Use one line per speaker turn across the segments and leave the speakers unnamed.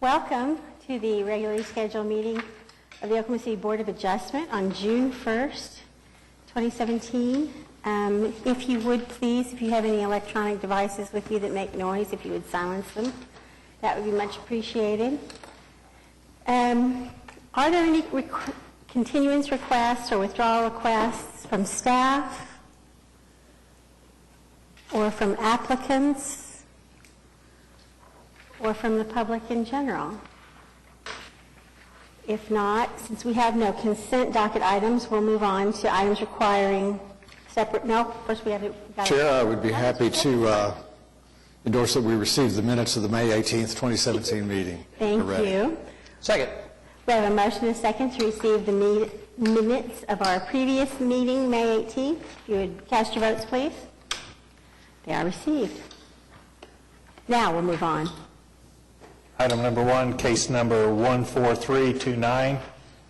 Welcome to the regularly scheduled meeting of the Oklahoma City Board of Adjustment on June 1st, 2017. If you would please, if you have any electronic devices with you that make noise, if you would silence them, that would be much appreciated. Are there any continuance requests or withdrawal requests from staff or from applicants or from the public in general? If not, since we have no consent docket items, we'll move on to items requiring separate. No, first we have it.
Chair, I would be happy to endorse that we receive the minutes of the May 18th, 2017 meeting.
Thank you.
Second.
We have a motion and a second to receive the minutes of our previous meeting, May 18th. If you would cast your votes, please. They are received. Now we'll move on.
Item number 1, case number 14329,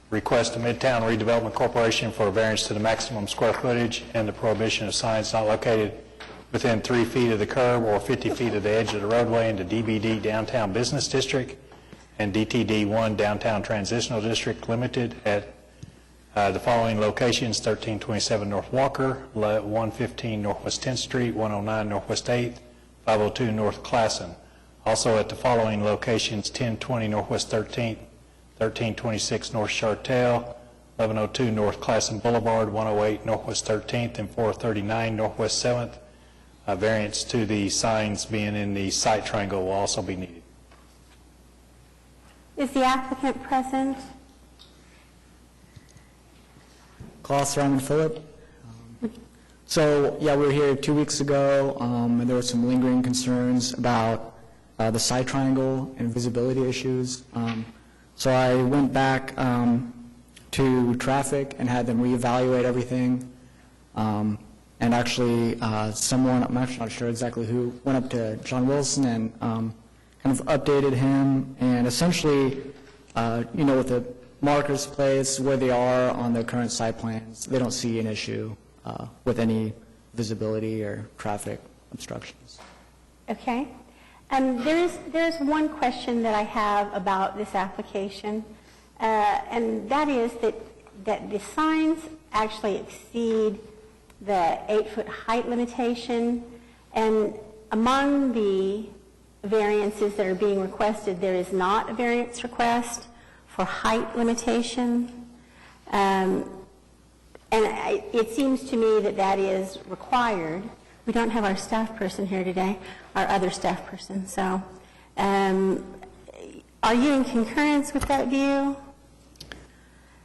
request to Midtown Redevelopment Corporation for a variance to the maximum square footage and the prohibition of signs not located within 3 feet of the curb or 50 feet of the edge of the roadway into DBD Downtown Business District and DTD1 Downtown Transitional District Limited at the following locations: 1327 North Walker, 115 Northwest 10th Street, 109 Northwest 8th, 502 North Classen. Also at the following locations: 1020 Northwest 13th, 1326 North Chartel, 1102 North Classen Boulevard, 108 Northwest 13th, and 439 Northwest 7th. A variance to the signs being in the site triangle will also be needed.
Is the applicant present?
Klaus Raymond Phillip. So, yeah, we were here 2 weeks ago, and there were some lingering concerns about the side triangle and visibility issues. So I went back to traffic and had them reevaluate everything. And actually, someone, I'm actually not sure exactly who, went up to John Wilson and kind of updated him. And essentially, with the markers placed where they are on the current site plans, they don't see an issue with any visibility or traffic obstructions.
Okay. There's one question that I have about this application, and that is that the signs actually exceed the 8-foot height limitation, and among the variances that are being requested, there is not a variance request for height limitation. And it seems to me that that is required. We don't have our staff person here today, our other staff person. So are you in concurrence with that view?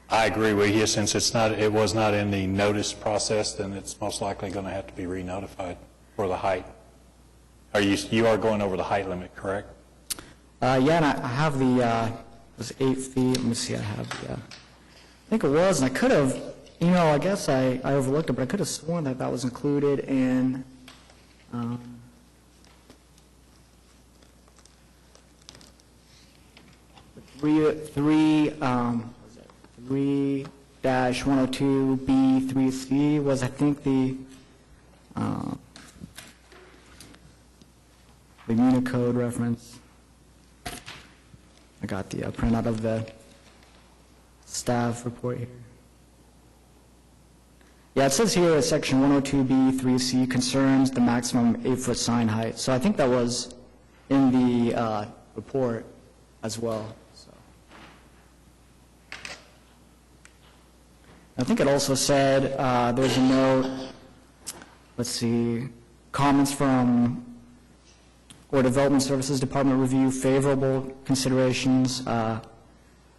I agree with you. Since it was not in the notice process, then it's most likely going to have to be re-notified for the height. You are going over the height limit, correct?
Yeah, and I have the, it was 8 feet. Let me see, I have the, I think it was, and I could have, I guess I overlooked it, but I could have sworn that that was included in, three 3-102B3C was, I think, the Unicode reference. I got the printout of the staff report here. Yeah, it says here section 102B3C concerns the maximum 8-foot sign height. So I think that was in the report as well. So I think it also said there's a note, let's see, comments from or Development Services Department review favorable considerations.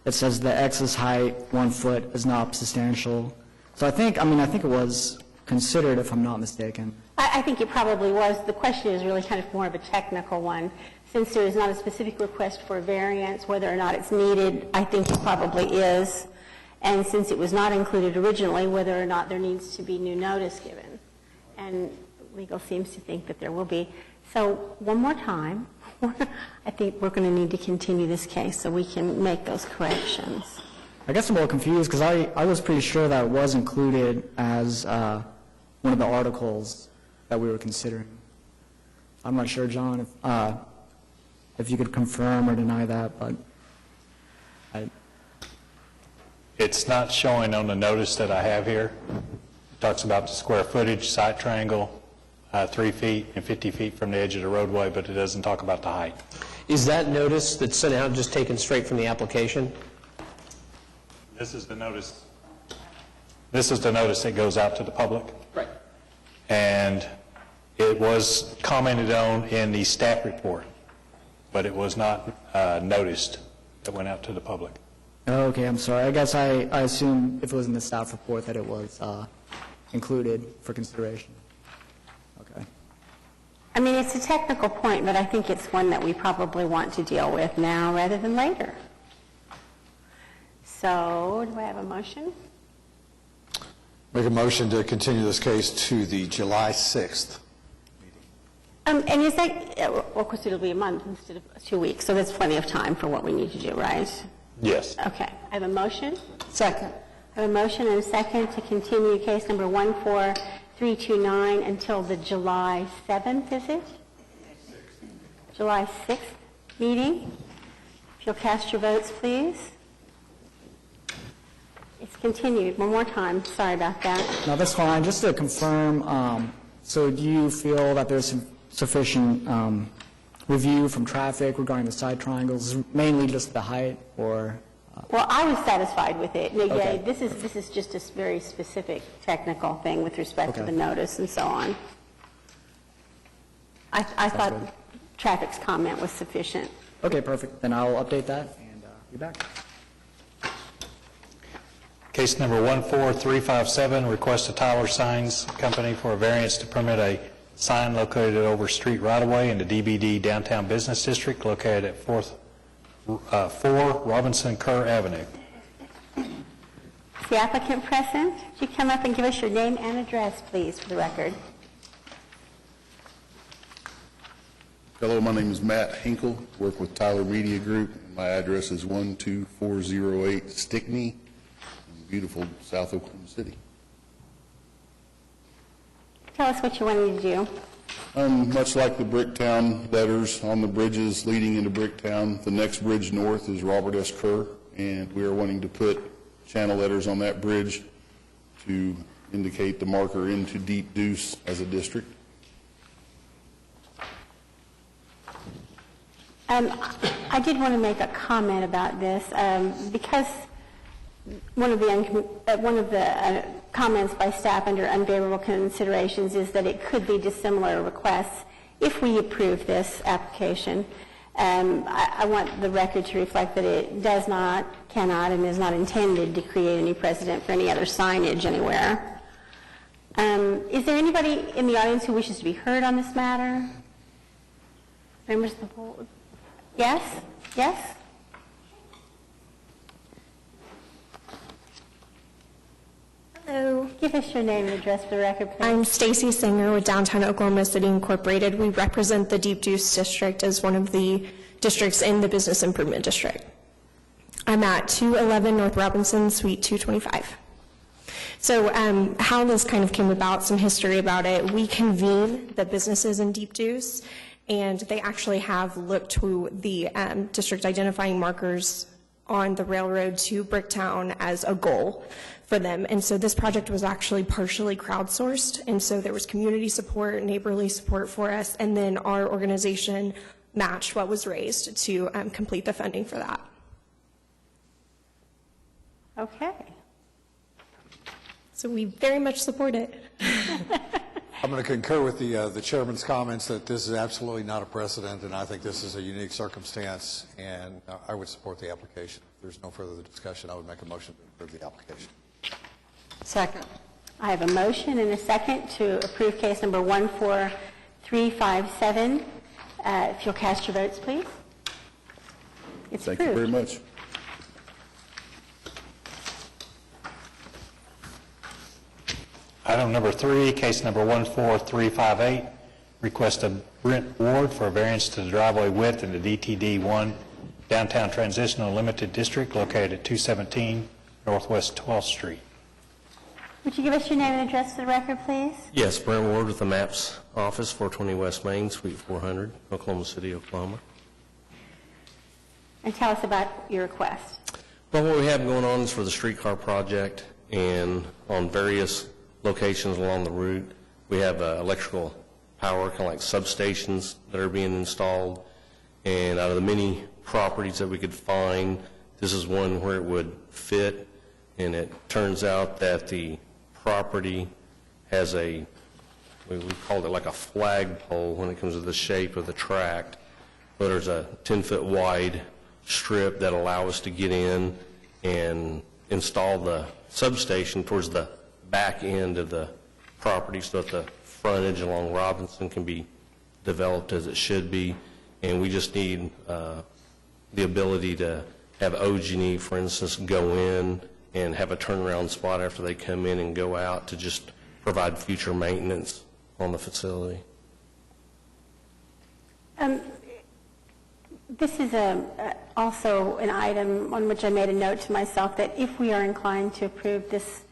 It says the excess height, 1 foot, is not substantial. So I think it was considered, if I'm not mistaken.
I think it probably was. The question is really kind of more of a technical one. Since there is not a specific request for a variance, whether or not it's needed, I think it probably is. And since it was not included originally, whether or not there needs to be new notice given. And legal seems to think that there will be. So one more time, I think we're going to need to continue this case so we can make those corrections.
I guess I'm a little confused because I was pretty sure that it was included as one of the articles that we were considering. I'm not sure, John, if if you could confirm or deny that, but
It's not showing on the notice that I have here. It talks about the square footage, site triangle, 3 feet and 50 feet from the edge of the roadway, but it doesn't talk about the height.
Is that notice that's sent out just taken straight from the application?
This is the notice. This is the notice that goes out to the public.
Right.
And it was commented on in the staff report, but it was not noticed that went out to the public.
okay, I'm sorry. I guess I assumed if it was in the staff report that it was included for consideration. Okay.
I mean, it's a technical point, but I think it's one that we probably want to deal with now rather than later. So, do I have a motion?
Make a motion to continue this case to the July 6th.
And is that, well, of course, it'll be a month instead of 2 weeks, so that's plenty of time for what we need to do, right?
Yes.
Okay, I have a motion.
Second.
I have a motion and a second to continue case number 14329 until the July 7th, is it? July 6th meeting. If you'll cast your votes, please. It's continued. One more time. Sorry about that.
No, that's fine. Just to confirm, so do you feel that there's sufficient review from traffic regarding the side triangles, mainly just the height, or?
Well, I was satisfied with it. And
Okay.
again, this is just a very specific technical thing with respect to
Okay.
the notice and so on. I thought
good.
traffic's comment was sufficient.
Okay, perfect. Then I'll update that and be back.
Case number 14357, request of Tyler Signs Company for a variance to permit a sign located over street right-of-way in the DBD Downtown Business District located at 4 Robinson Kerr Avenue.
Is the applicant present? Would you come up and give us your name and address, please, for the record?
Hello, my name is Matt Hinkle, work with Tyler Media Group. My address is 12408 Stickney, in beautiful South Oklahoma City.
Tell us what you wanted to do.
Much like the Bricktown letters on the bridges leading into Bricktown, the next bridge north is Robert S. Kerr, and we are wanting to put channel letters on that bridge to indicate the marker into Deep Deuce as a district.
I did want to make a comment about this because one of the comments by staff under unfavorable considerations is that it could lead to similar requests if we approve this application. I want the record to reflect that it does not, cannot, and is not intended to create any precedent for any other signage anywhere. Is there anybody in the audience who wishes to be heard on this matter? Members of the board? Yes? Yes? Hello. Give us your name and address for the record, please.
I'm Stacy Singer with Downtown Oklahoma City Incorporated. We represent the Deep Deuce District as one of the districts in the Business Improvement District. I'm at 211 North Robinson, Suite 225. So how this kind of came about, some history about it. We convene the businesses in Deep Deuce, and they actually have looked to the district identifying markers on the railroad to Bricktown as a goal for them. And so this project was actually partially crowdsourced, and so there was community support, neighborly support for us, and then our organization matched what was raised to complete the funding for that.
Okay.
So we very much support it.
I'm going to concur with the chairman's comments that this is absolutely not a precedent, and I think this is a unique circumstance, and I would support the application. If there's no further discussion, I would make a motion to approve the application.
Second.
I have a motion and a second to approve case number 14357. If you'll cast your votes, please. It's
Thank you very much.
Item number 3, case number 14358, request of Brent Ward for a variance to the driveway width in the DTD-1 Downtown Transitional Limited District located at 217 Northwest 12th Street.
Would you give us your name and address for the record, please?
Yes, Brent Ward with the MAPS office, 420 West Main, Suite 400, Oklahoma City, Oklahoma.
And tell us about your request.
Well, what we have going on is for the streetcar project, and on various locations along the route, we have electrical power, kind of like substations that are being installed. And out of the many properties that we could find, this is one where it would fit. And it turns out that the property has we called it like a flagpole when it comes to the shape of the tract. But there's a 10-foot wide strip that allow us to get in and install the substation towards the back end of the property so that the frontage along Robinson can be developed as it should be. And we just need the ability to have OG&E, for instance, go in and have a turnaround spot after they come in and go out to just provide future maintenance on the facility.
This is also an item on which I made a note to myself that if we are inclined to approve this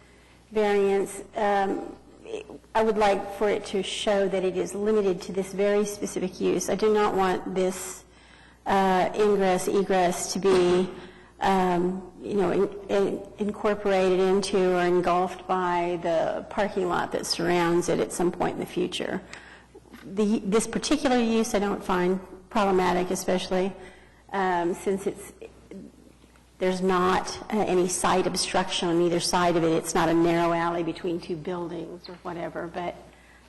variance, I would like for it to show that it is limited to this very specific use. I do not want this ingress, egress to be, incorporated into or engulfed by the parking lot that surrounds it at some point in the future. This particular use I don't find problematic, especially since there's not any site obstruction on either side of it. It's not a narrow alley between two buildings or whatever, but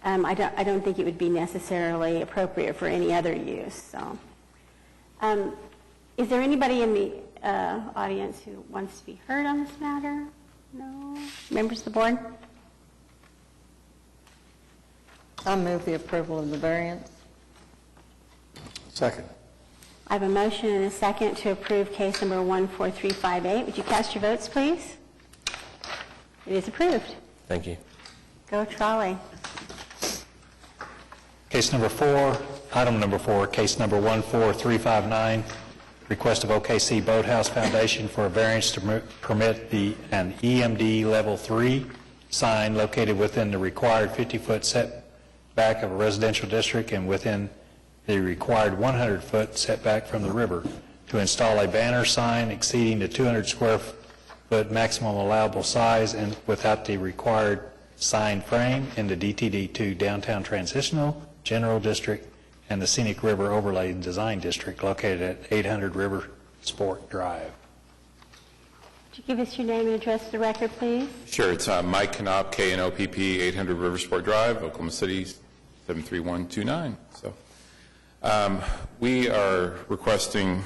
I don't think it would be necessarily appropriate for any other use. So, is there anybody in the audience who wants to be heard on this matter? No? Members of the board?
I move the approval of the variance.
Second.
I have a motion and a second to approve case number 14358. Would you cast your votes, please? It is approved.
Thank you.
Go trolley.
Case number 4, item number 4, case number 14359, request of OKC Boathouse Foundation for a variance to permit an EMD Level 3 sign located within the required 50-foot setback of a residential district and within the required 100-foot setback from the river to install a banner sign exceeding the 200 square foot maximum allowable size and without the required sign frame in the DTD2 Downtown Transitional General District and the Scenic River Overlay Design District located at 800 River Sport Drive.
Would you give us your name and address to the record, please?
Sure. It's Mike Knopp, K-N-O-P-P, 800 Riversport Drive, Oklahoma City, 73129. So we are requesting,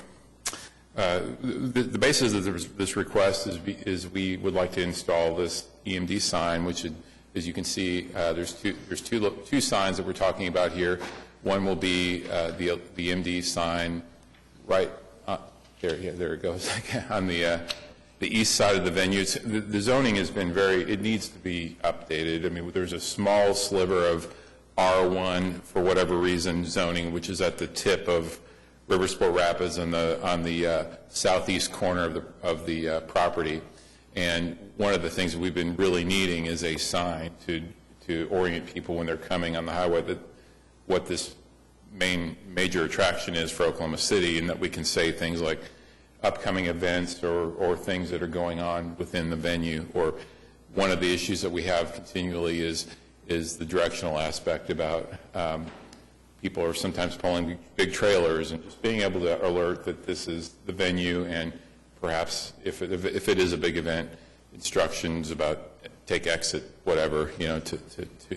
the basis of this request is we would like to install this EMD sign, which, as you can see, there's two signs that we're talking about here. One will be the EMD sign right there it goes on the east side of the venue. The zoning has been it needs to be updated. I mean, there's a small sliver of R1 for whatever reason zoning, which is at the tip of Riversport Rapids on the southeast corner of the property. And one of the things that we've been really needing is a sign to orient people when they're coming on the highway that what this major attraction is for Oklahoma City, and that we can say things like upcoming events or things that are going on within the venue. Or one of the issues that we have continually is the directional aspect about people are sometimes pulling big trailers, and just being able to alert that this is the venue, and perhaps if it is a big event, instructions about take exit, whatever, to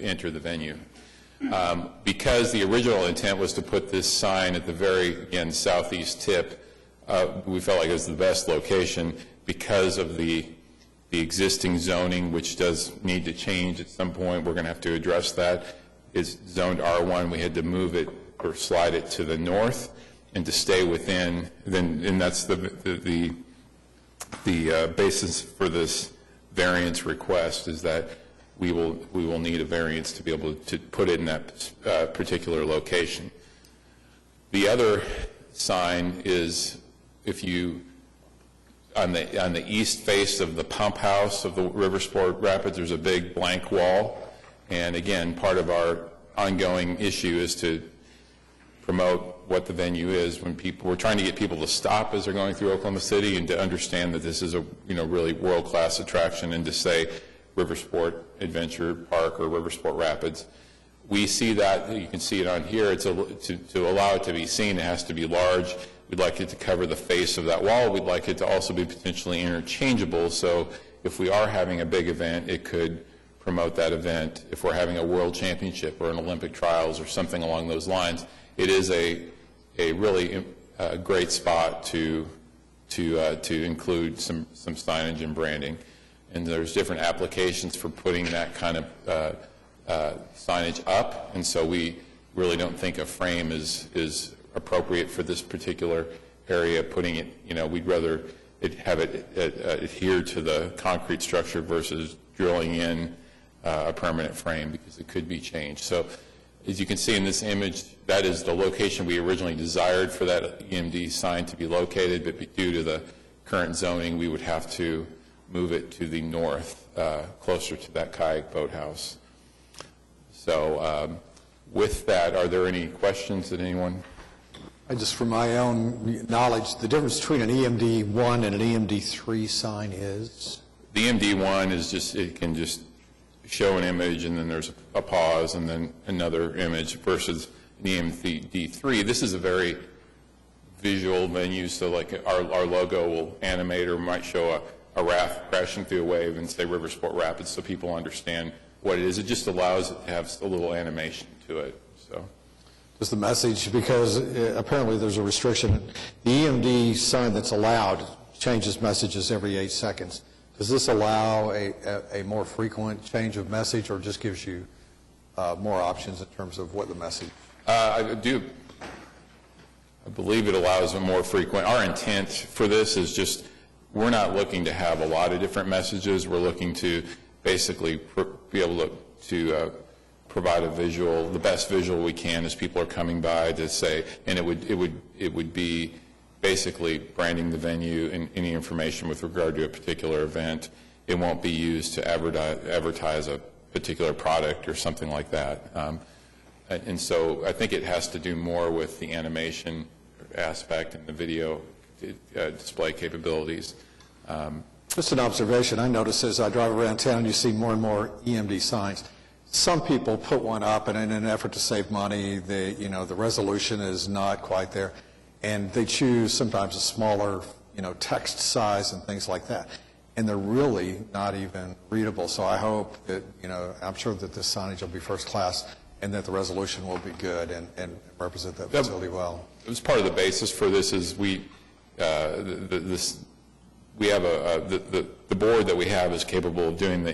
enter the venue. Because the original intent was to put this sign at the very, again, southeast tip, we felt like it was the best location because of the existing zoning, which does need to change at some point. We're going to have to address that. It's zoned R1. We had to move it or slide it to the north and to stay within, and that's the basis for this variance request, is that we will need a variance to be able to put it in that particular location. The other sign is, if you on the east face of the pump house of the Riversport Rapids, there's a big blank wall, and again, part of our ongoing issue is to promote what the venue is. When we're trying to get people to stop as they're going through Oklahoma City and to understand that this is a really world-class attraction, and to say River Sport Adventure Park or River Sport Rapids. We see that, you can see it on here, to allow it to be seen, it has to be large. We'd like it to cover the face of that wall. We'd like it to also be potentially interchangeable, so if we are having a big event, it could promote that event. If we're having a world championship or an Olympic trials or something along those lines, it is a really great spot to include some signage and branding. And there's different applications for putting that kind of signage up, and so we really don't think a frame is appropriate for this particular area. Putting it, we'd rather have it adhere to the concrete structure versus drilling in a permanent frame, because it could be changed. So as you can see in this image, that is the location we originally desired for that EMD sign to be located, but due to the current zoning, we would have to move it to the north, closer to that kayak boathouse. So with that, are there any questions that anyone?
Just from my own knowledge, the difference between an EMD1 and an EMD3 sign is?
The EMD1 is just, it can just show an image and then there's a pause and then another image, versus the EMD3. This is a very visual venue, so like our logo will animate or might show a raft crashing through a wave and say River Sport Rapids, so people understand what it is. It just allows it to have a little animation to it. So,
Just the message, because apparently there's a restriction. The EMD sign that's allowed changes messages every 8 seconds. Does this allow a more frequent change of message, or just gives you more options in terms of what the message?
I believe it allows a more frequent. Our intent for this is just, we're not looking to have a lot of different messages. We're looking to basically be able to provide a visual, the best visual we can as people are coming by, to say, and it would be basically branding the venue and any information with regard to a particular event. It won't be used to advertise a particular product or something like that. And so I think it has to do more with the animation aspect and the video display capabilities.
Just an observation. I notice as I drive around town, you see more and more EMD signs. Some people put one up, and in an effort to save money, the resolution is not quite there, and they choose sometimes a smaller, text size and things like that, and they're really not even readable. So I hope that, I'm sure that this signage will be first class, and that the resolution will be good and represent that facility well.
It was part of the basis for this. Is we have the board that we have is capable of doing the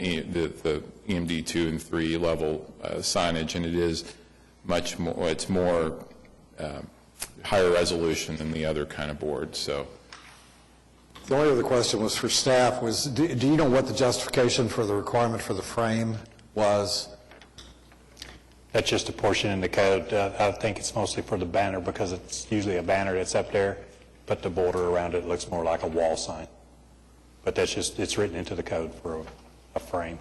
EMD 2 and 3 level signage, and it is much more. It's more higher resolution than the other kind of board. So
the only other question was for staff. Do you know what the justification for the requirement for the frame was?
That's just a portion in the code. I think it's mostly for the banner, because it's usually a banner that's up there, but the border around it looks more like a wall sign. But that's just, it's written into the code for a frame.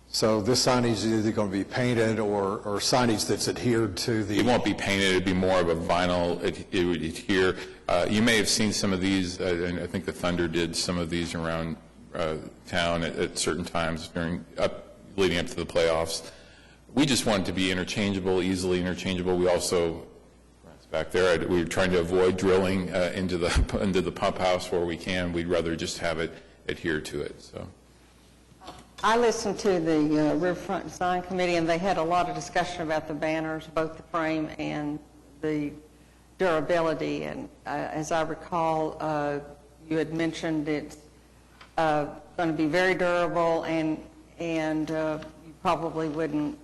So this signage is either going to be painted or signage that's adhered to the...
It won't be painted. It would be more of a vinyl. It would adhere. You may have seen some of these, and I think the Thunder did some of these around town at certain times leading up to the playoffs. We just want it to be interchangeable, easily interchangeable. We also, back there, we're trying to avoid drilling into the pump house where we can. We'd rather just have it adhere to it. So,
I listened to the Riverfront Design Committee, and they had a lot of discussion about the banners, both the frame and the durability. And as I recall, you had mentioned it's going to be very durable, and you probably wouldn't.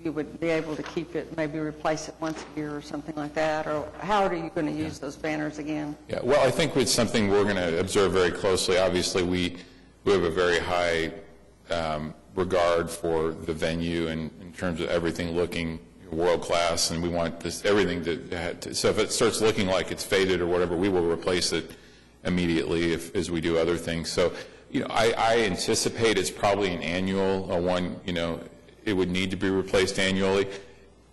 You would be able to keep it, maybe replace it once a year or something like that, or how are you going to use those banners again?
Yeah, well, I think it's something we're going to observe very closely. Obviously, we have a very high regard for the venue, and in terms of everything looking world class, and we want everything to. So if it starts looking like it's faded or whatever, we will replace it immediately as we do other things. So, I anticipate it's probably an annual one. It would need to be replaced annually,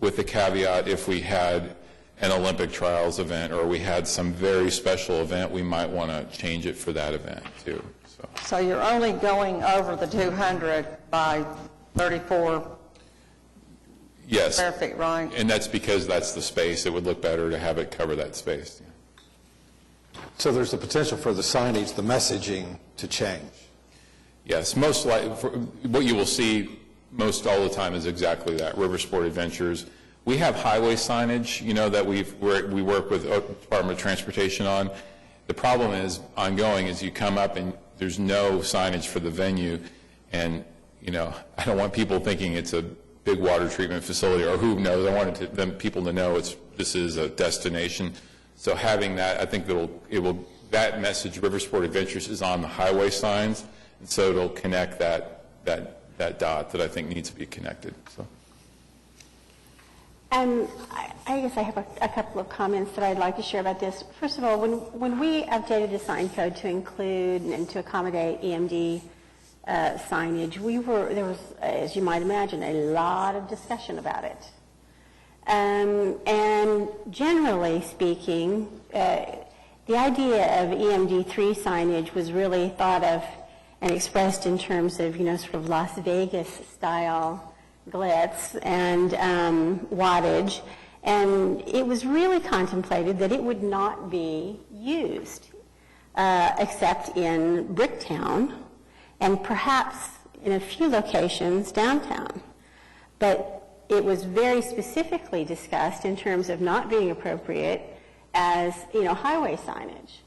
with the caveat if we had an Olympic trials event, or we had some very special event, we might want to change it for that event too.
So you're only going over the 200 by 34
Yes.
square feet, right?
And that's because that's the space. It would look better to have it cover that space.
So there's the potential for the signage, the messaging to change.
Yes, most what you will see most all the time is exactly that, River Sport Adventures. We have highway signage, that we work with Department of Transportation on. The problem is ongoing is you come up and there's no signage for the venue, and, I don't want people thinking it's a big water treatment facility, or who knows, I wanted people to know this is a destination. So having that, I think that message, River Sport Adventures, is on the highway signs, and so it'll connect that dot that I think needs to be connected. So.
I guess I have a couple of comments that I'd like to share about this. First of all, when we updated the sign code to include and to accommodate EMD signage, there was, as you might imagine, a lot of discussion about it. And generally speaking, the idea of EMD3 signage was really thought of and expressed in terms of, sort of Las Vegas style glitz and wattage, and it was really contemplated that it would not be used except in Bricktown and perhaps in a few locations downtown. But it was very specifically discussed in terms of not being appropriate as, highway signage.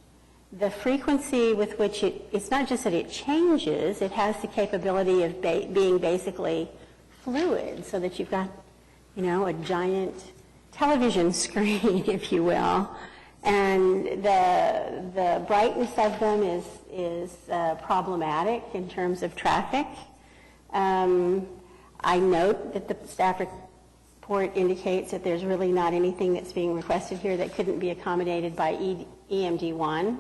The frequency with which it's not just that it changes, it has the capability of being basically fluid, so that you've got, a giant television screen, if you will, and the brightness of them is problematic in terms of traffic. I note that the staff report indicates that there's really not anything that's being requested here that couldn't be accommodated by EMD1,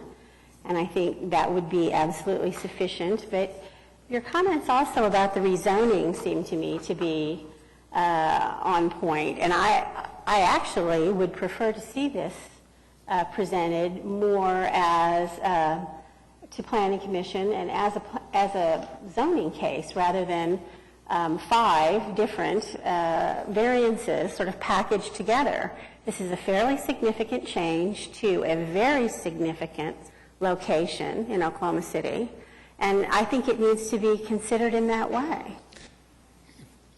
and I think that would be absolutely sufficient. But your comments also about the rezoning seem to me to be on point, and I actually would prefer to see this presented more as to Planning Commission and as a zoning case rather than 5 different variances sort of packaged together. This is a fairly significant change to a very significant location in Oklahoma City, and I think it needs to be considered in that way.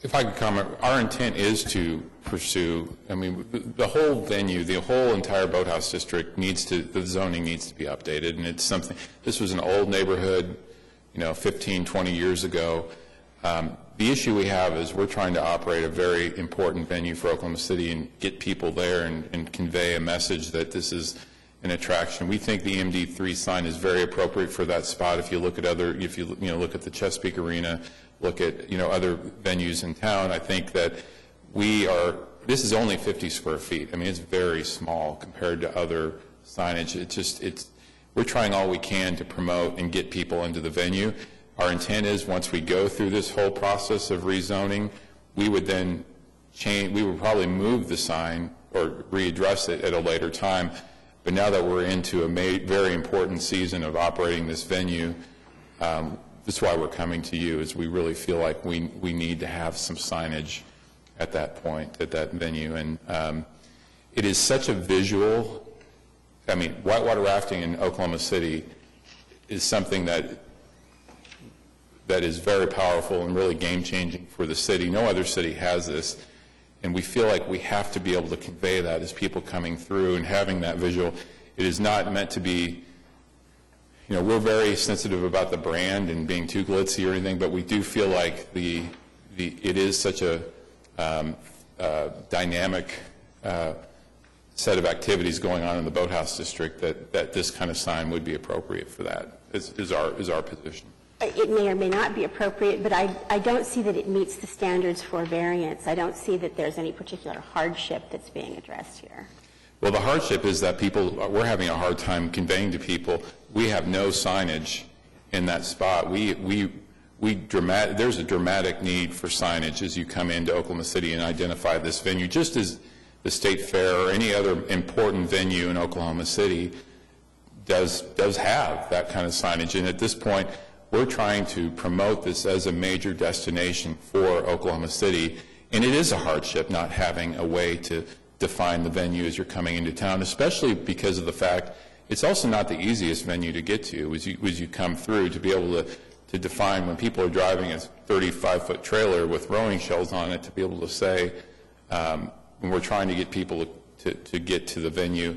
If I could comment, our intent is to pursue, the whole venue, the whole entire boathouse district the zoning needs to be updated, and it's something, this was an old neighborhood, 15, 20 years ago. The issue we have is we're trying to operate a very important venue for Oklahoma City and get people there and convey a message that this is an attraction. We think the EMD3 sign is very appropriate for that spot. If you look at look at the Chesapeake Arena, look at other venues in town, I think that this is only 50 square feet. It's very small compared to other signage. We're trying all we can to promote and get people into the venue. Our intent is once we go through this whole process of rezoning, we would then we would probably move the sign or readdress it at a later time. But now that we're into a very important season of operating this venue, that's why we're coming to you, is we really feel like we need to have some signage at that point, at that venue. And it is such a visual, whitewater rafting in Oklahoma City is something that is very powerful and really game-changing for the city. No other city has this. And we feel like we have to be able to convey that as people coming through and having that visual. It is not meant to be, we're very sensitive about the brand and being too glitzy or anything, but we do feel like it is such a dynamic set of activities going on in the Boathouse District that this kind of sign would be appropriate for that, is our position.
It may or may not be appropriate, but I don't see that it meets the standards for variance. I don't see that there's any particular hardship that's being addressed here.
Well, the hardship is that we're having a hard time conveying to people, we have no signage in that spot. There's a dramatic need for signage as you come into Oklahoma City and identify this venue, just as the State Fair or any other important venue in Oklahoma City does have that kind of signage. And at this point, we're trying to promote this as a major destination for Oklahoma City, and it is a hardship not having a way to define the venue as you're coming into town, especially because of the fact it's also not the easiest venue to get to as you come through, to be able to define when people are driving a 35-foot trailer with rowing shells on it, to be able to say, when we're trying to get people to get to the venue,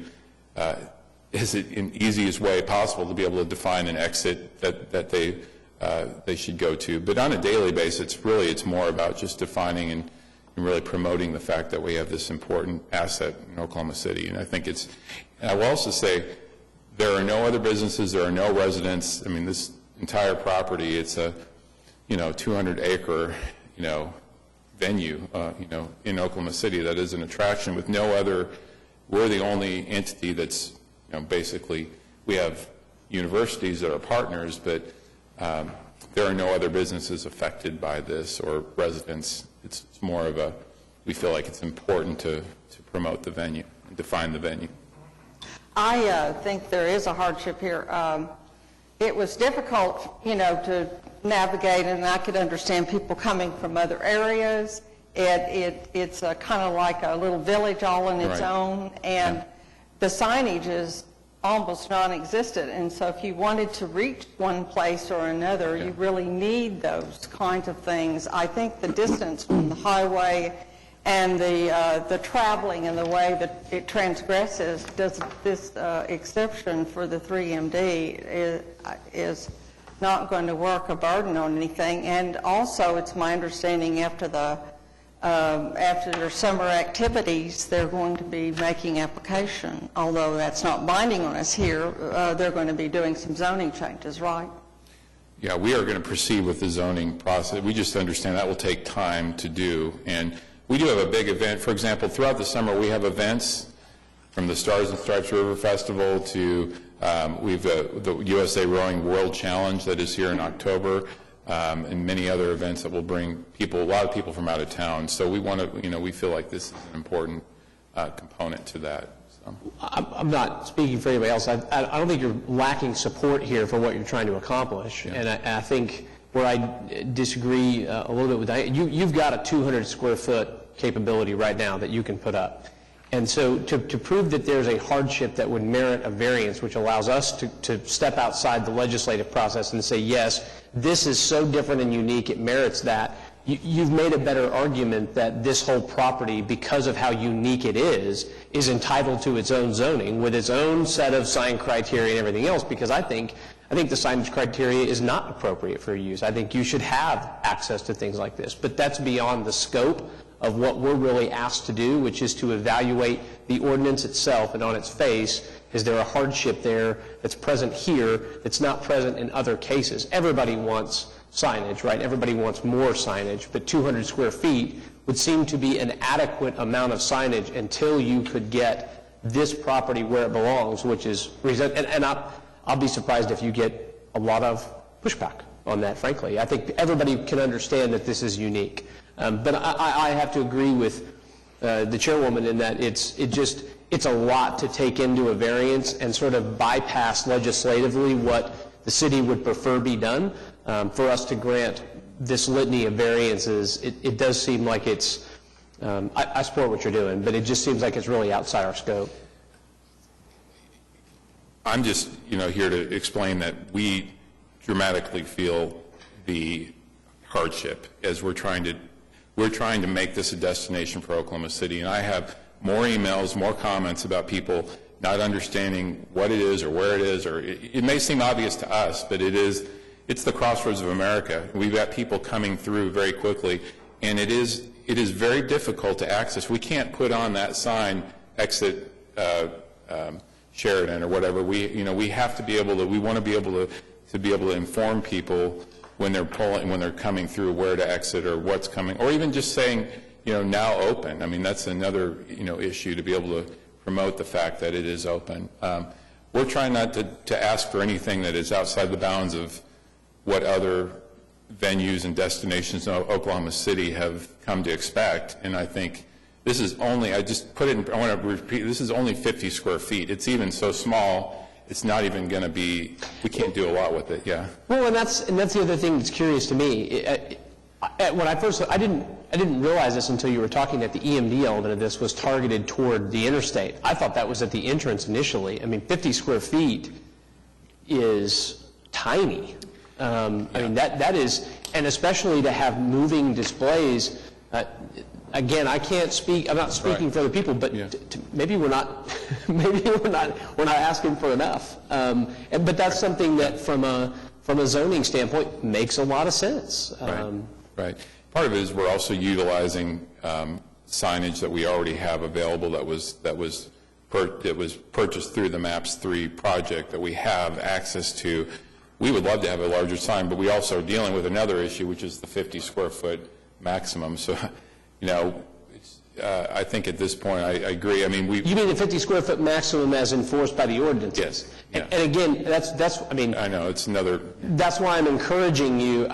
is it in the easiest way possible to be able to define an exit that they should go to. But on a daily basis, it's more about just defining and really promoting the fact that we have this important asset in Oklahoma City. And I think I will also say, there are no other businesses, there are no residents. I mean, this entire property, it's a 200-acre venue in Oklahoma City that is an attraction with no other. We're the only entity that's basically, we have universities that are partners, but there are no other businesses affected by this or residents. It's more of we feel like it's important to promote the venue and define the venue.
I think there is a hardship here. It was difficult, to navigate, and I could understand people coming from other areas. It's kind of like a little village all in its own, and the signage is almost non-existent. And so if you wanted to reach one place or another, you really need those kinds of things. I think the distance from the highway and the traveling and the way that it transgresses this exception for the 3MD is not going to work a burden on anything. And also, it's my understanding after their summer activities, they're going to be making application. Although that's not binding on us here, they're going to be doing some zoning changes, right?
Yeah, we are going to proceed with the zoning process. We just understand that will take time to do. And we do have a big event. For example, throughout the summer, we have events from the Stars and Stripes River Festival to we've the USA Rowing World Challenge that is here in October, and many other events that will bring a lot of people from out of town. So we want to, we feel like this is an important component to that. So.
I'm not speaking for anybody else. I don't think you're lacking support here for what you're trying to accomplish. Yeah. And I think where I disagree a little bit with that, you've got a 200 square foot capability right now that you can put up. And so to prove that there's a hardship that would merit a variance, which allows us to step outside the legislative process and say, yes, this is so different and unique, it merits that, you've made a better argument that this whole property, because of how unique it is entitled to its own zoning with its own set of sign criteria and everything else, because I think the signage criteria is not appropriate for use. I think you should have access to things like this. But that's beyond the scope of what we're really asked to do, which is to evaluate the ordinance itself, and on its face, is there a hardship there that's present here that's not present in other cases? Everybody wants signage, right? Everybody wants more signage, but 200 square feet would seem to be an adequate amount of signage until you could get this property where it belongs, which is, and I'll be surprised if you get a lot of pushback on that, frankly. I think everybody can understand that this is unique. But I have to agree with the chairwoman in that it's a lot to take into a variance and sort of bypass legislatively what the city would prefer be done. For us to grant this litany of variances, it does seem like it's, I support what you're doing, but it just seems like it's really outside our scope.
I'm just, here to explain that we dramatically feel the hardship as we're trying to make this a destination for Oklahoma City. And I have more emails, more comments about people not understanding what it is or where it is, or it may seem obvious to us, but it's the crossroads of America. We've got people coming through very quickly, and it is very difficult to access. We can't put on that sign, exit Sheridan or whatever. We have to be able to, we want to be able to inform people when they're coming through where to exit or what's coming, or even just saying, now open. I mean, that's another, issue, to be able to promote the fact that it is open. We're trying not to ask for anything that is outside the bounds of what other venues and destinations in Oklahoma City have come to expect, and I think This is only, I just put it in, I want to repeat, this is only 50 square feet. It's even so small, it's not even going to be, we can't do a lot with it, yeah.
Well, and that's the other thing that's curious to me. When I first, I didn't realize this until you were talking that the EMD element of this was targeted toward the interstate. I thought that was at the entrance initially. I mean, 50 square feet is tiny. I mean, that is, and especially to have moving displays. Again, I can't speak. I'm not speaking for the people, but maybe we're not. Maybe we're not asking for enough. But that's something that, from a zoning standpoint, makes a lot of sense.
Right. Part of it is we're also utilizing signage that we already have available that was purchased through the MAPS 3 project that we have access to. We would love to have a larger sign, but we also are dealing with another issue, which is the 50 square foot maximum. So, you know, I think at this point, I agree. I mean,
You mean the 50 square foot maximum as enforced by the ordinances?
Yes. Yeah.
And again, that's. I mean.
I know it's another.
That's why I'm encouraging you.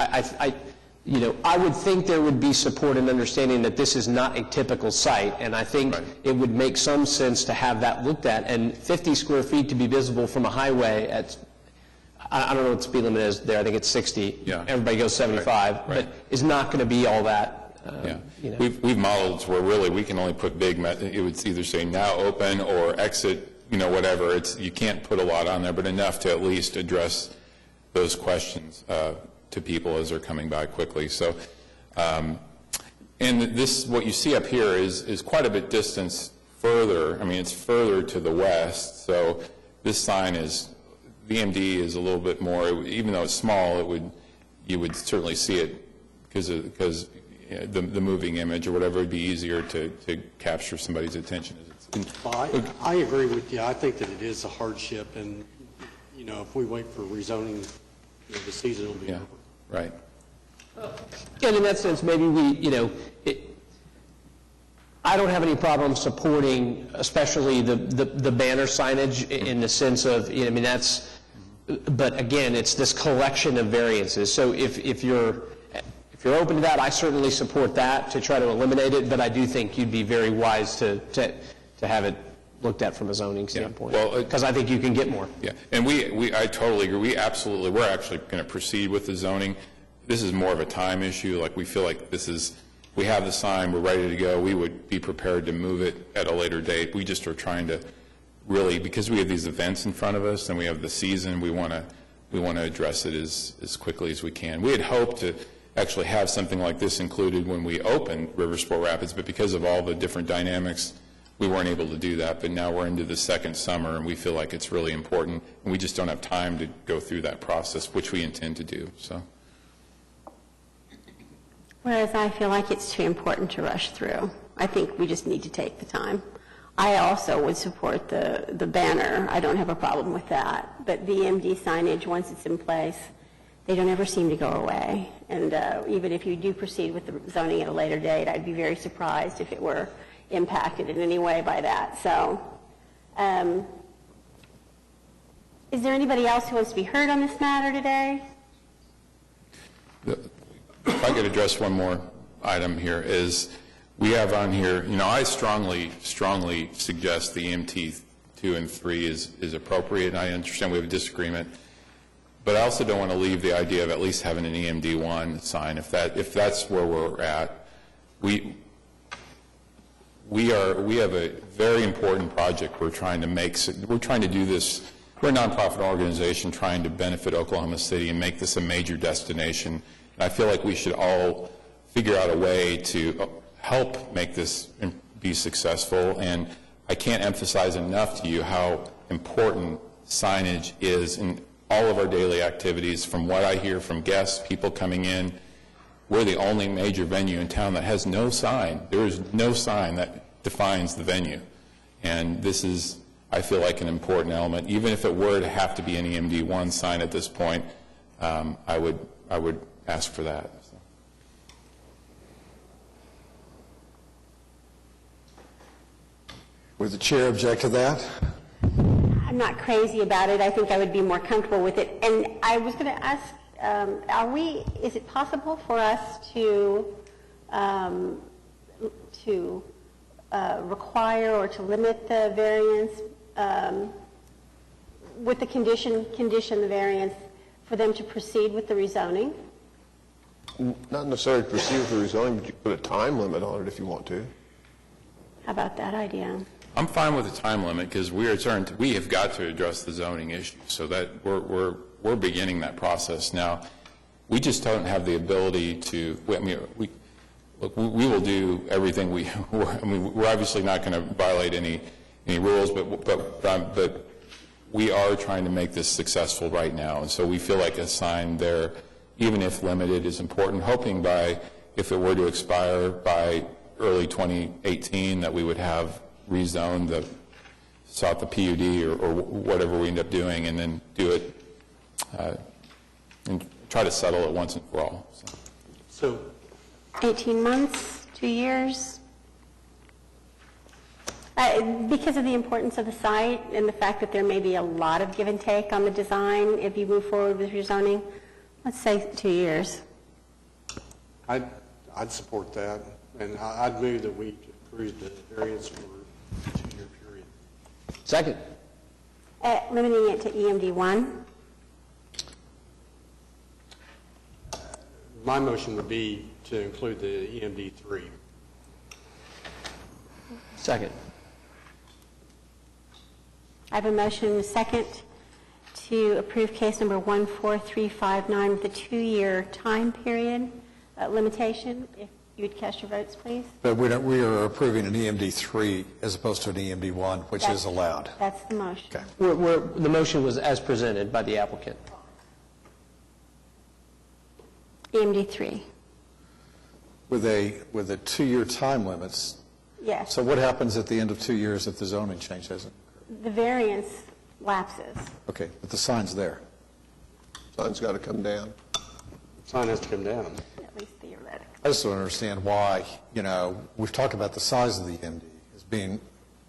You know, I would think there would be support and understanding that this is not a typical site, and I think it would make some sense to have that looked at. And 50 square feet to be visible from a highway at, I don't know what the speed limit is there. I think it's 60.
Yeah.
Everybody goes 75, but it's not going to be all that. You know.
We've modeled where really we can only put big. It would either say now open or exit. You know, whatever. You can't put a lot on there, but enough to at least address those questions to people as they're coming by quickly. So, and this, what you see up here is quite a bit distance further. I mean, it's further to the west. So this sign is, the EMD is a little bit more, even though it's small, you would certainly see it because the moving image or whatever would be easier to capture somebody's attention.
I agree with you. I think that it is a hardship, and, you know, if we wait for rezoning, you know, the season will be over.
Right.
And in that sense, maybe I don't have any problem supporting, especially the banner signage in the sense of, I mean, that's, but again, it's this collection of variances. So if you're open to that, I certainly support that to try to eliminate it, but I do think you'd be very wise to have it looked at from a zoning standpoint.
Well,
because I think you can get more.
Yeah, and I totally agree. We're actually going to proceed with the zoning. This is more of a time issue. Like, we feel like we have the sign, we're ready to go. We would be prepared to move it at a later date. We just are trying to really, because we have these events in front of us and we have the season, we want to address it as quickly as we can. We had hoped to actually have something like this included when we opened River Sport Rapids, but because of all the different dynamics, we weren't able to do that. But now we're into the second summer, and we feel like it's really important, and we just don't have time to go through that process, which we intend to do. So.
Whereas I feel like it's too important to rush through. I think we just need to take the time. I also would support the banner. I don't have a problem with that. But the EMD signage, once it's in place, they don't ever seem to go away. And even if you do proceed with the zoning at a later date, I'd be very surprised if it were impacted in any way by that. So, is there anybody else who wants to be heard on this matter today?
If I could address one more item here, is we have on here, you know, I strongly suggest the EMT 2 and 3 is appropriate, and I understand we have a disagreement, but I also don't want to leave the idea of at least having an EMD 1 sign. If that's where we're at, we have a very important project we're trying to make. We're trying to do this. We're a nonprofit organization trying to benefit Oklahoma City and make this a major destination. And I feel like we should all figure out a way to help make this be successful. And I can't emphasize enough to you how important signage is in all of our daily activities. From what I hear from guests, people coming in, we're the only major venue in town that has no sign. There is no sign that defines the venue. And this is, I feel like, an important element. Even if it were to have to be an EMD 1 sign at this point, I would ask for that. So.
Would the chair object to that?
I'm not crazy about it. I think I would be more comfortable with it. And I was going to ask, is it possible for us to require or to limit the variance with the condition the variance for them to proceed with the rezoning?
Not necessarily to proceed with the rezoning, but you put a time limit on it if you want to.
How about that idea?
I'm fine with the time limit because we have got to address the zoning issue, so that we're beginning that process now. We just don't have the ability to. We will do everything we're obviously not going to violate any rules, but we are trying to make this successful right now, and so we feel like a sign there, even if limited, is important, hoping if it were to expire by early 2018, that we would have rezoned sought the PUD or whatever we end up doing, and then do it and try to settle it once and for all.
So
18 months, 2 years? Because of the importance of the site and the fact that there may be a lot of give and take on the design if you move forward with rezoning, let's say 2 years.
I'd support that, and I'd move that we approve the variance for a 2-year period.
Second.
Limiting it to EMD 1?
My motion would be to include the EMD 3.
Second.
I have a motion and a second to approve case number 14359 with a 2-year time period limitation. If you would cast your votes, please.
But we are approving an EMD 3 as opposed to an EMD 1, which is allowed.
That's the motion.
Okay.
The motion was as presented by the applicant.
EMD 3.
With a 2-year time limits.
Yes.
So what happens at the end of 2 years if the zoning change hasn't?
The variance lapses.
Okay, but the sign's there.
Sign's got to come down.
Sign has to come down.
At least theoretically.
I just don't understand why, we've talked about the size of the EMD as being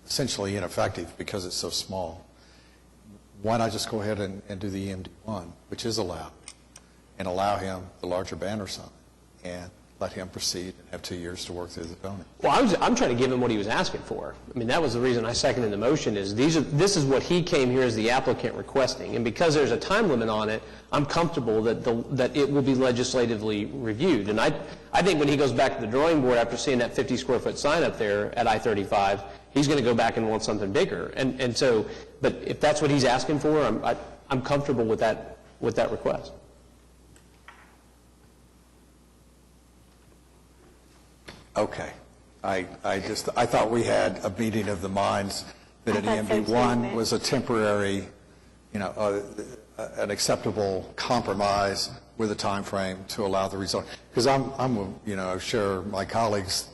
essentially ineffective because it's so small. Why not just go ahead and do the EMD 1, which is allowed, and allow him the larger banner sign and let him proceed and have 2 years to work through the zoning?
Well, I'm trying to give him what he was asking for. I mean, that was the reason I seconded the motion, is this is what he came here as the applicant requesting. And because there's a time limit on it, I'm comfortable that it will be legislatively reviewed. And I think when he goes back to the drawing board after seeing that 50-square-foot sign up there at I-35, he's going to go back and want something bigger. And so, but if that's what he's asking for, I'm comfortable with that request.
Okay. I thought we had a meeting of the minds that an
I thought so
EMD
too,
1
but-
was a temporary, an acceptable compromise with a time frame to allow the rezone. Because I'm sure my colleagues,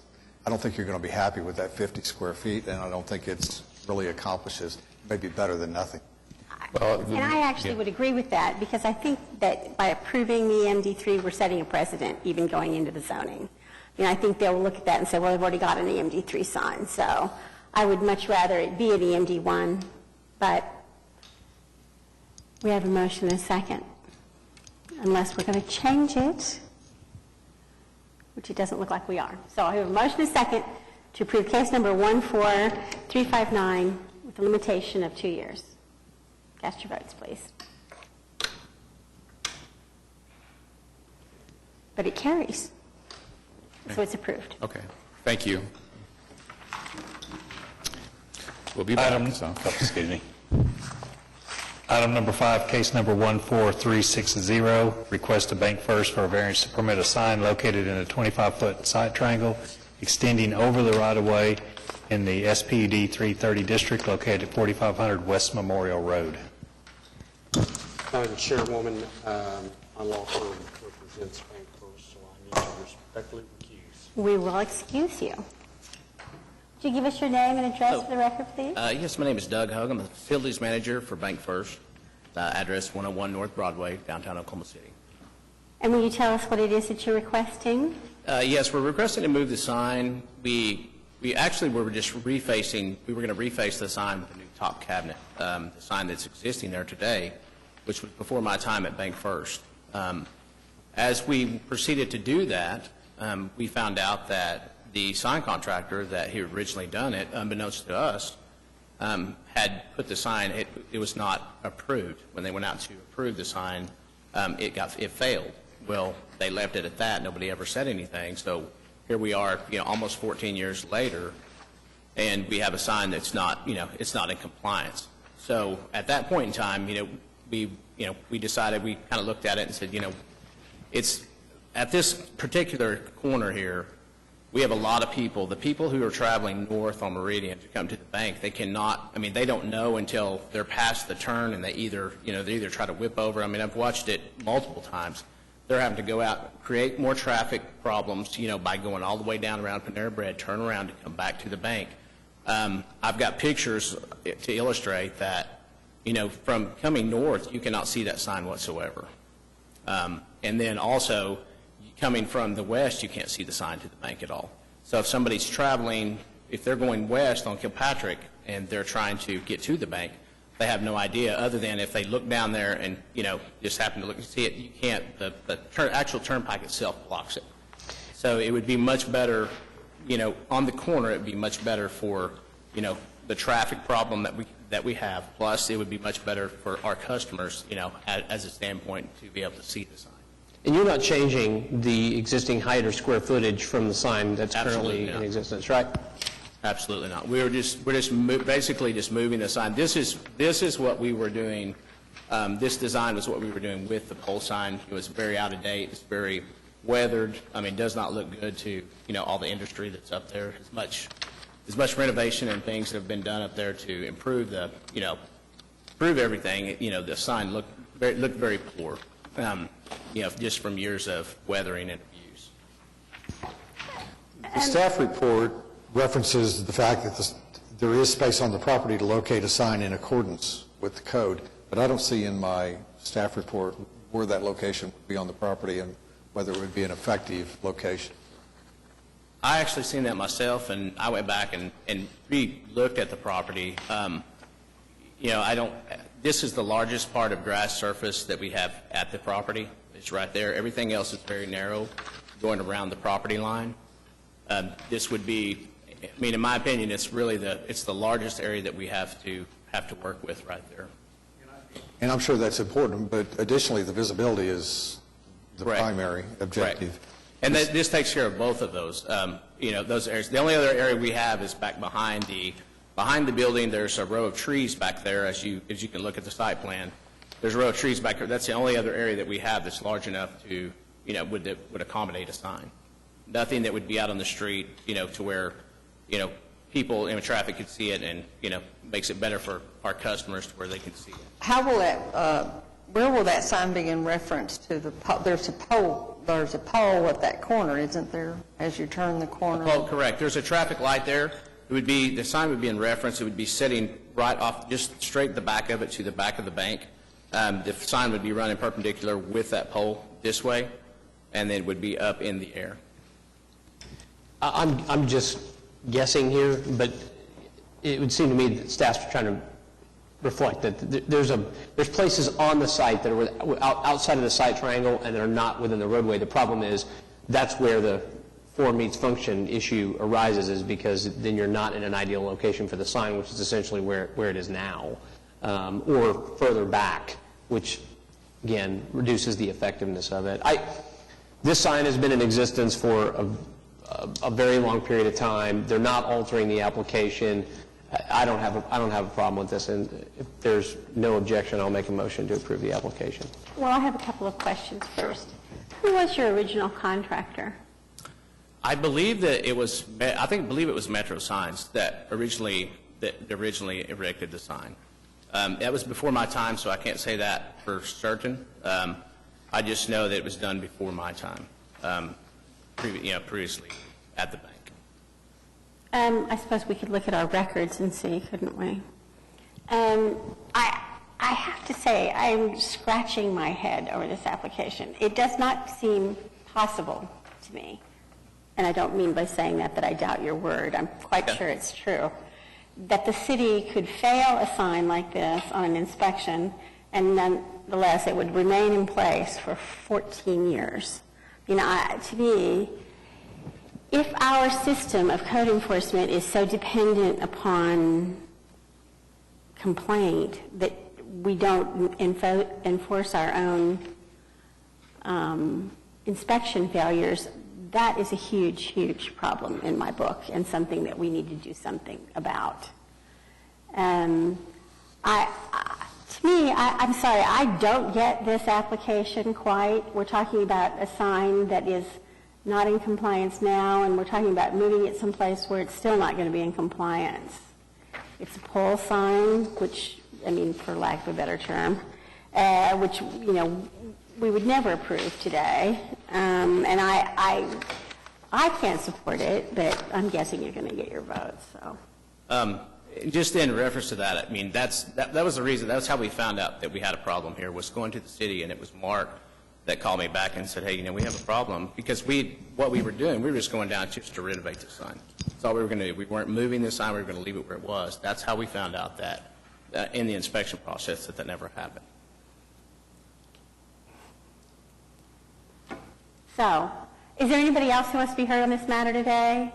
I don't think you're going to be happy with that 50 square feet, and I don't think it's really accomplishes, maybe better than nothing.
And I actually would agree with that, because I think that by approving the EMD 3, we're setting a precedent even going into the zoning. I think they'll look at that and say, well, they've already got an EMD 3 sign, so I would much rather it be an EMD 1, but we have a motion and a second. Unless we're going to change it, which it doesn't look like we are. So I have a motion and a second to approve case number 14359 with a limitation of 2 years. Cast your votes, please. But it carries. So it's approved.
Okay, thank you. We'll be back.
Excuse me. Item number 5, case number 14360, request to Bank First for a variance to permit a sign located in a 25-foot side triangle extending over the right-of-way in the SPUD 330 district located at 4500 West Memorial Road.
Madam Chairwoman, my law firm represents Bank First, so I need to respectfully recuse.
We will excuse you. Would you give us your name and address for the record, please?
Yes, my name is Doug Hug. I'm the facilities manager for Bank First, address 101 North Broadway, downtown Oklahoma City.
And will you tell us what it is that you're requesting?
Yes, we're requesting to move the sign. We actually were just refacing, we were going to reface the sign with a new top cabinet, the sign that's existing there today, which was before my time at Bank First. As we proceeded to do that, we found out that the sign contractor that had originally done it, unbeknownst to us, had put the sign, it was not approved. When they went out to approve the sign, it failed. Well, they left it at that. Nobody ever said anything. So here we are, almost 14 years later, and we have a sign that's not, it's not in compliance. So at that point in time, we decided, we kind of looked at it and said, it's at this particular corner here, we have a lot of people. The people who are traveling north on Meridian to come to the bank, they cannot, they don't know until they're past the turn, and they either try to whip over. I've watched it multiple times. They're having to go out, create more traffic problems, by going all the way down around Panera Bread, turn around to come back to the bank. I've got pictures to illustrate that, from coming north, you cannot see that sign whatsoever. And then also, coming from the west, you can't see the sign to the bank at all. So if somebody's traveling, if they're going west on Kilpatrick and they're trying to get to the bank, they have no idea, other than if they look down there and, just happen to look and see it, you can't, the actual turnpike itself blocks it. So it would be much better, on the corner, it would be much better for, the traffic problem that we have, plus it would be much better for our customers, as a standpoint to be able to see the sign.
And you're not changing the existing height or square footage from the sign that's
Absolutely
currently
not.
in existence, right?
Absolutely not. We're basically just moving the sign. This is what we were doing. This design was what we were doing with the pole sign. It was very out of date. It's very weathered. It does not look good to all the industry that's up there. As much renovation and things that have been done up there to improve improve everything. The sign looked very poor. Just from years of weathering and abuse.
The staff report references the fact that there is space on the property to locate a sign in accordance with the code, but I don't see in my staff report where that location would be on the property and whether it would be an effective location.
I actually seen that myself, and I went back and re-looked at the property. This is the largest part of grass surface that we have at the property. It's right there. Everything else is very narrow, going around the property line. This would be, in my opinion, it's really it's the largest area that we have to work with right there.
And I'm sure that's important, but additionally, the visibility is the
Correct.
primary objective.
Correct. And this takes care of both of those. Those areas. The only other area we have is back behind the building. There's a row of trees back there, as you can look at the site plan. There's a row of trees back there. That's the only other area that we have that's large enough to, would accommodate a sign. Nothing that would be out on the street, to where, people in traffic could see it, and makes it better for our customers to where they can see it.
How will that, where will that sign be in reference to there's a pole at that corner, isn't there, as you turn the corner?
Oh, correct. There's a traffic light there. The sign would be in reference. It would be sitting right off, just straight the back of it to the back of the bank. The sign would be running perpendicular with that pole this way, and then it would be up in the air.
I'm just guessing here, but it would seem to me that staff's trying to reflect that there's places on the site that are outside of the site triangle and that are not within the roadway. The problem is that's where the form meets function issue arises, is because then you're not in an ideal location for the sign, which is essentially where it is now, or further back, which again reduces the effectiveness of it. This sign has been in existence for a very long period of time. They're not altering the application. I don't have a problem with this, and if there's no objection, I'll make a motion to approve the application.
Well, I have a couple of questions first. Who was your original contractor?
I believe it was Metro Signs that originally erected the sign. That was before my time, so I can't say that for certain. I just know that it was done before my time, previously at the bank.
I suppose we could look at our records and see, couldn't we? I have to say, I'm scratching my head over this application. It does not seem possible to me, and I don't mean by saying that I doubt your word. I'm quite sure it's true, that the city could fail a sign like this on an inspection, and nonetheless it would remain in place for 14 years. To me, if our system of code enforcement is so dependent upon complaint that we don't enforce our own inspection failures, that is a huge, huge problem in my book and something that we need to do something about. I'm sorry, I don't get this application quite. We're talking about a sign that is not in compliance now, and we're talking about moving it someplace where it's still not going to be in compliance. It's a pole sign, which, I mean, for lack of a better term, which, you know, we would never approve today. And I can't support it, but I'm guessing you're going to get your votes, so.
Just in reference to that, I mean, that was the reason, that's how we found out that we had a problem here, was going to the city, and it was Mark that called me back and said, hey, you know, we have a problem, because what we were doing, we were just going down just to renovate the sign. That's all we were going to do. We weren't moving the sign, we were going to leave it where it was. That's how we found out that, in the inspection process, that never happened.
So, is there anybody else who wants to be heard on this matter today?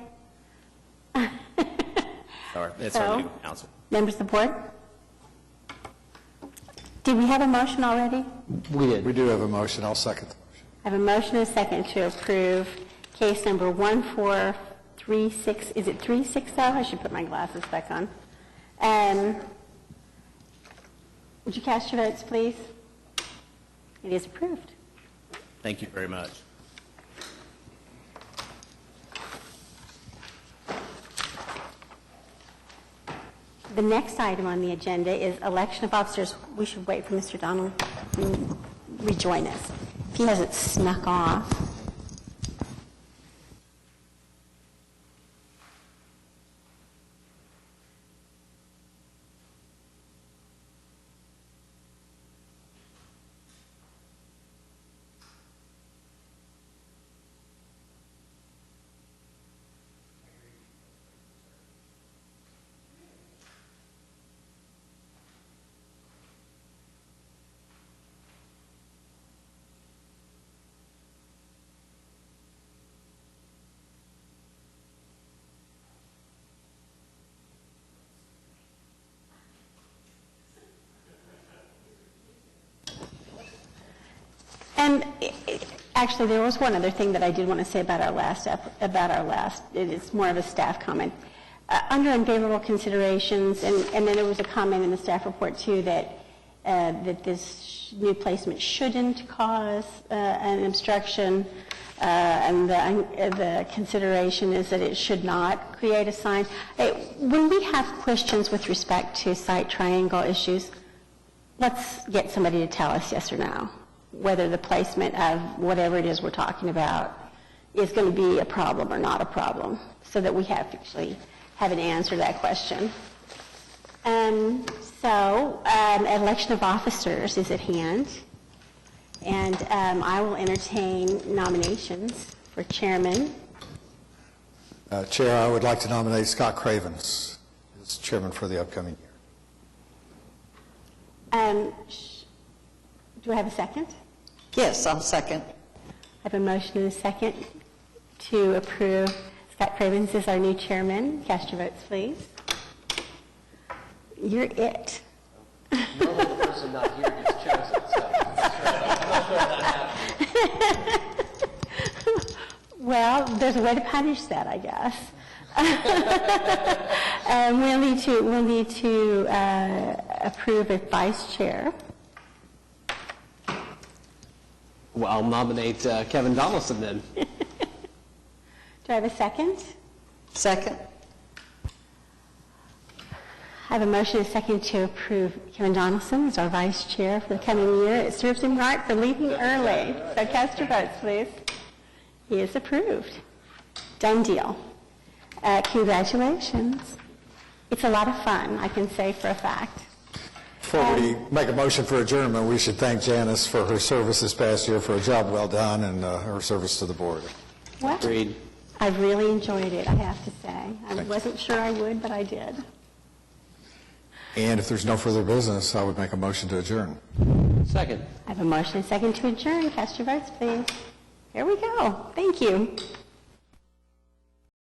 Sorry, that's our legal counsel.
Members of the board? Did we have a motion already?
We did.
We do have a motion. I'll second the motion.
I have a motion and a second to approve case number 1436. Is it 360? I should put my glasses back on. Would you cast your votes, please? It is approved.
Thank you very much.
The next item on the agenda is election of officers. We should wait for Mr. Donald to rejoin us. If he hasn't snuck off. And actually, there was one other thing that I did want to say about our last, it's more of a staff comment. Under unfavorable considerations, and then there was a comment in the staff report too that this new placement shouldn't cause an obstruction, and the consideration is that it should not create a sign. When we have questions with respect to site triangle issues, let's get somebody to tell us yes or no, whether the placement of whatever it is we're talking about is going to be a problem or not a problem, so that we have to actually have an answer to that question. So, election of officers is at hand, and I will entertain nominations for chairman.
Chair, I would like to nominate Scott Cravens as chairman for the upcoming year.
Do I have a second?
Yes, I'll second.
I have a motion and a second to approve Scott Cravens as our new chairman. Cast your votes, please. You're it.
No other person not here gets chosen, so.
Well, there's a way to punish that, I guess. We'll need to approve a vice chair.
Well, I'll nominate Kevin Donaldson then.
Do I have a second?
Second.
I have a motion and a second to approve Kevin Donaldson as our vice chair for the coming year. It serves him right for leaving early. So cast your votes, please. He is approved. Done deal. Congratulations. It's a lot of fun, I can say for a fact.
Before we make a motion for adjournment, we should thank Janice for her service this past year, for a job well done, and her service to the board.
What?
Agreed.
I really enjoyed it, I have to say. I wasn't sure I would, but I did.
And if there's no further business, I would make a motion to adjourn.
Second.
I have a motion and a second to adjourn. Cast your votes, please. Here we go. Thank you.